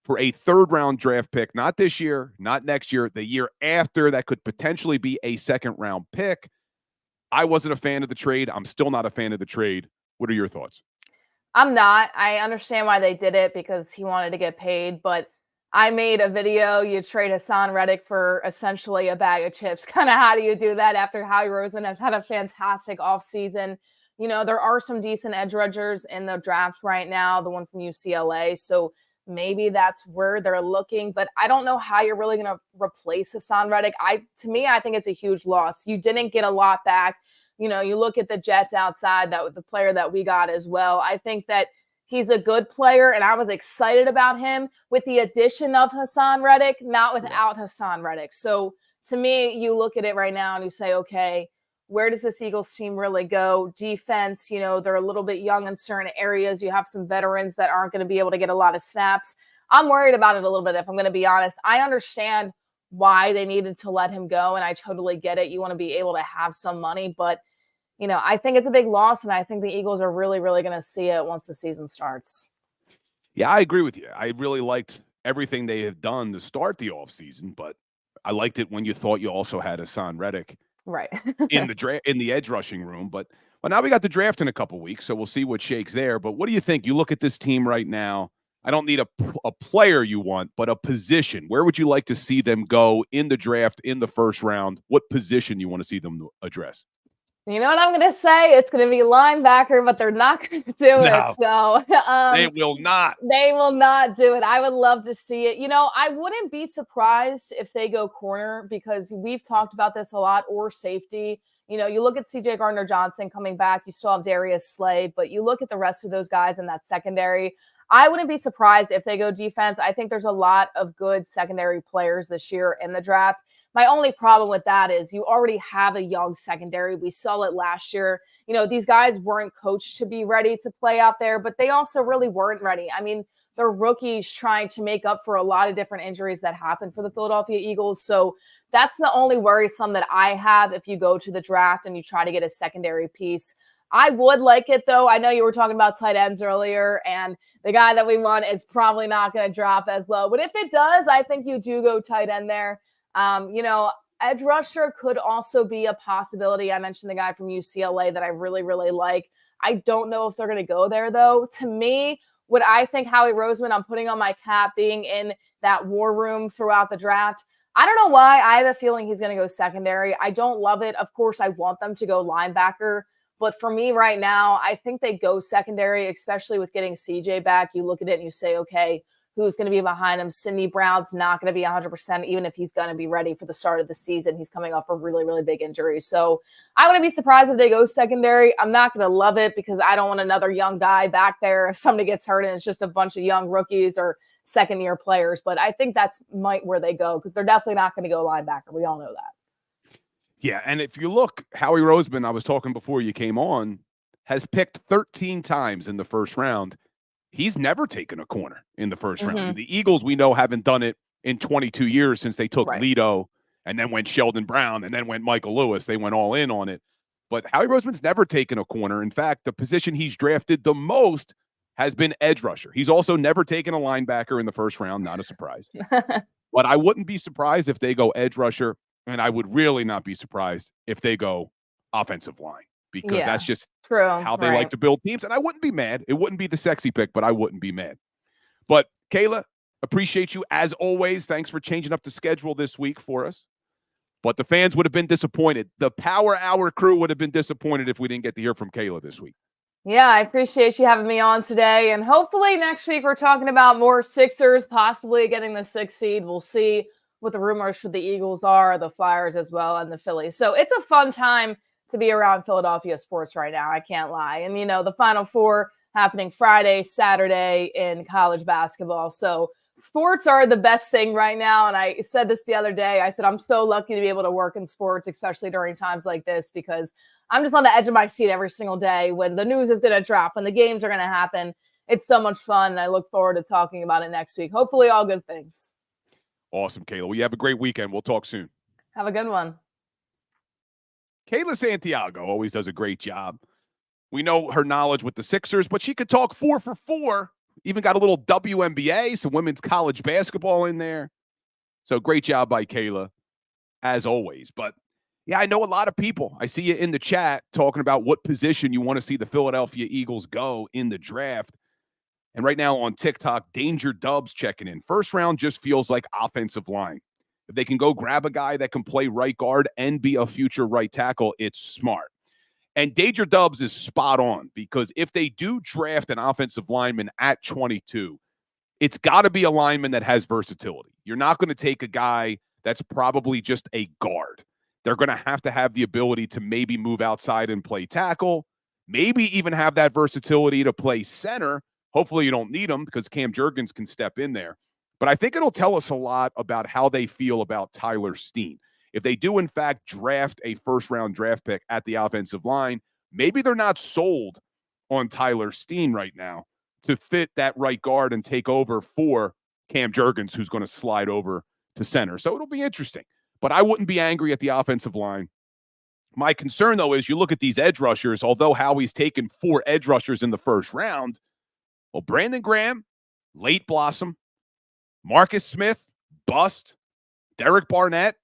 for a third-round draft pick, not this year, not next year, the year after that could potentially be a second-round pick. I wasn't a fan of the trade. I'm still not a fan of the trade. What are your thoughts? I'm not. I understand why they did it because he wanted to get paid, but I made a video. You trade Haason Reddick for essentially a bag of chips. Kind of how do you do that after Howie Roseman has had a fantastic offseason? There are some decent edge rushers in the draft right now, the one from UCLA. So maybe that's where they're looking, but I don't know how you're really going to replace Haason Reddick. To me, I think it's a huge loss. You didn't get a lot back. You look at the Jets outside, that the player that we got as well. I think that he's a good player, and I was excited about him with the addition of Haason Reddick, not without Haason Reddick. So to me, you look at it right now and you say, okay, where does this Eagles team really go? Defense, they're a little bit young in certain areas. You have some veterans that aren't going to be able to get a lot of snaps. I'm worried about it a little bit, if I'm going to be honest. I understand why they needed to let him go, and I totally get it. You want to be able to have some money, but, I think it's a big loss, and I think the Eagles are really, really going to see it once the season starts. Yeah, I agree with you. I really liked everything they have done to start the offseason, but I liked it when you thought you also had Haason Reddick right in the edge rushing room. But now we got the draft in a couple weeks, so we'll see what shakes there. But what do you think? You look at this team right now. I don't need a player you want, but a position. Where would you like to see them go in the draft in the first round? What position you want to see them address? You know what I'm going to say? It's going to be linebacker, but they're not going to do it. So they will not. They will not do it. I would love to see it. I wouldn't be surprised if they go corner because we've talked about this a lot, or safety. You look at CJ Gardner-Johnson coming back. You still have Darius Slay, but you look at the rest of those guys in that secondary. I wouldn't be surprised if they go defense. I think there's a lot of good secondary players this year in the draft. My only problem with that is you already have a young secondary. We saw it last year. These guys weren't coached to be ready to play out there, but they also really weren't ready. I mean, they're rookies trying to make up for a lot of different injuries that happened for the Philadelphia Eagles. So that's the only worrisome that I have if you go to the draft and you try to get a secondary piece. I would like it, though. I know you were talking about tight ends earlier, and the guy that we want is probably not going to drop as low. But if it does, I think you do go tight end there. Edge rusher could also be a possibility. I mentioned the guy from UCLA that I really, really like. I don't know if they're going to go there, though. To me, what I think Howie Roseman, I'm putting on my cap, being in that war room throughout the draft. I don't know why. I have a feeling he's going to go secondary. I don't love it. Of course, I want them to go linebacker. But for me right now, I think they go secondary, especially with getting CJ back. You look at it and you say, okay, who's going to be behind him? Sidney Brown's not going to be 100%, even if he's going to be ready for the start of the season. He's coming off a really, really big injury. So I wouldn't be surprised if they go secondary. I'm not going to love it because I don't want another young guy back there if somebody gets hurt and it's just a bunch of young rookies or second-year players. But I think that's where they go because they're definitely not going to go linebacker. We all know that. Yeah, and if you look, Howie Roseman, I was talking before you came on, has picked 13 times in the first round. He's never taken a corner in the first round. The Eagles, we know, haven't done it in 22 years since they took Lito and then went Sheldon Brown and then went Michael Lewis. They went all in on it. But Howie Roseman's never taken a corner. In fact, the position he's drafted the most has been edge rusher. He's also never taken a linebacker in the first round. Not a surprise. But I wouldn't be surprised if they go edge rusher. And I would really not be surprised if they go offensive line because that's just how they like to build teams. And I wouldn't be mad. It wouldn't be the sexy pick, but I wouldn't be mad. But Kayla, appreciate you as always. Thanks for changing up the schedule this week for us. But the fans would have been disappointed. The Power Hour crew would have been disappointed if we didn't get to hear from Kayla this week. Yeah, I appreciate you having me on today. And hopefully next week we're talking about more Sixers, possibly getting the 6th seed. We'll see what the rumors for the Eagles are, the Flyers as well, and the Phillies. So it's a fun time to be around Philadelphia sports right now. I can't lie. And, the Final Four happening Friday, Saturday in college basketball. So sports are the best thing right now. And I said this the other day. I said, I'm so lucky to be able to work in sports, especially during times like this, because I'm just on the edge of my seat every single day when the news is going to drop, when the games are going to happen. It's so much fun. And I look forward to talking about it next week. Hopefully all good things. Awesome, Kayla. Well, you have a great weekend. We'll talk soon. Have a good one. Kayla Santiago always does a great job. We know her knowledge with the Sixers, but she could talk 4 for 4. Even got a little WNBA, some women's college basketball in there. So great job by Kayla, as always. But, yeah, I know a lot of people. I see you in the chat talking about what position you want to see the Philadelphia Eagles go in the draft. And right now on TikTok, Danger Dubs checking in. First round just feels like offensive line. If they can go grab a guy that can play right guard and be a future right tackle, it's smart. And Danger Dubs is spot on because if they do draft an offensive lineman at 22, it's got to be a lineman that has versatility. You're not going to take a guy that's probably just a guard. They're going to have the ability to maybe move outside and play tackle, maybe even have that versatility to play center. Hopefully you don't need him because Cam Jurgens can step in there. But I think it'll tell us a lot about how they feel about Tyler Steen. If they do, in fact, draft a first-round draft pick at the offensive line, maybe they're not sold on Tyler Steen right now to fit that right guard and take over for Cam Jurgens, who's going to slide over to center. So it'll be interesting. But I wouldn't be angry at the offensive line. My concern, though, is you look at these edge rushers, although Howie's taken 4 edge rushers in the first round, well, Brandon Graham, late blossom. Marcus Smith, bust. Derek Barnett,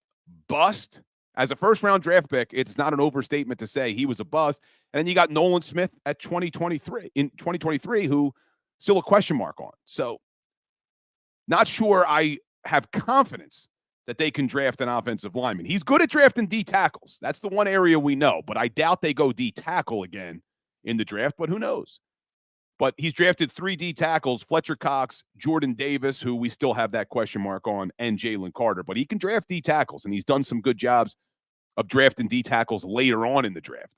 bust. As a first-round draft pick, it's not an overstatement to say he was a bust. And then you got Nolan Smith at 2023, who still a question mark on. So not sure I have confidence that they can draft an offensive lineman. He's good at drafting D tackles. That's the one area we know. But I doubt they go D tackle again in the draft, but who knows? But he's drafted 3 D tackles, Fletcher Cox, Jordan Davis, who we still have that question mark on, and Jalen Carter. But he can draft D tackles, and he's done some good jobs of drafting D tackles later on in the draft.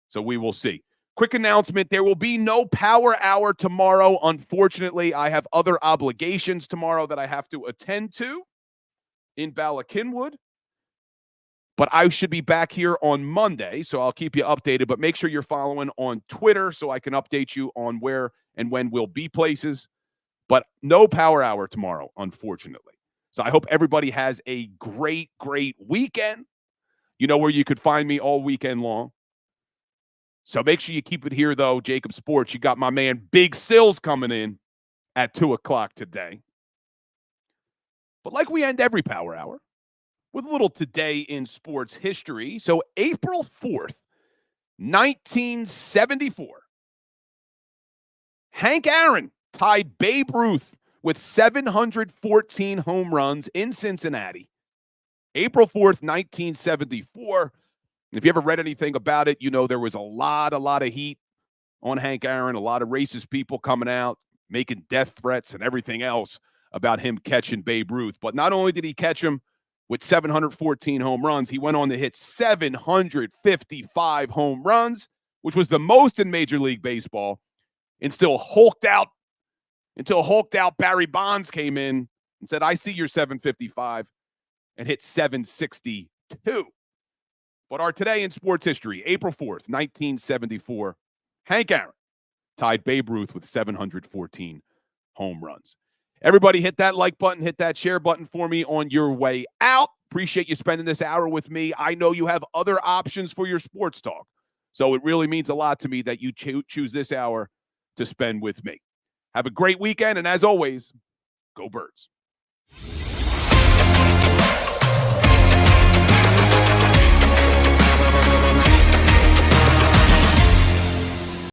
So we will see. Quick announcement, there will be no Power Hour tomorrow. Unfortunately, I have other obligations tomorrow that I have to attend to in Bala Cynwyd. But I should be back here on Monday, so I'll keep you updated. But make sure you're following on Twitter so I can update you on where and when we'll be places. But no Power Hour tomorrow, unfortunately. So I hope everybody has a great, great weekend. You know where you could find me all weekend long. So make sure you keep it here, though, JAKIB Sports. You got my man Big Sills coming in at 2 o'clock today. But like we end every Power Hour, with a little today in sports history. So April 4th, 1974, Hank Aaron tied Babe Ruth with 714 home runs in Cincinnati. April 4th, 1974. If you ever read anything about it, you know there was a lot of heat on Hank Aaron, a lot of racist people coming out, making death threats and everything else about him catching Babe Ruth. But not only did he catch him with 714 home runs, he went on to hit 755 home runs, which was the most in Major League Baseball, until hulked out Barry Bonds came in and said, I see your 755, and hit 762. But our today in sports history, April 4th, 1974, Hank Aaron tied Babe Ruth with 714 home runs. Everybody hit that like button, hit that share button for me on your way out. Appreciate you spending this hour with me. I know you have other options for your sports talk, so it really means a lot to me that you choose this hour to spend with me. Have a great weekend, and as always, go Birds.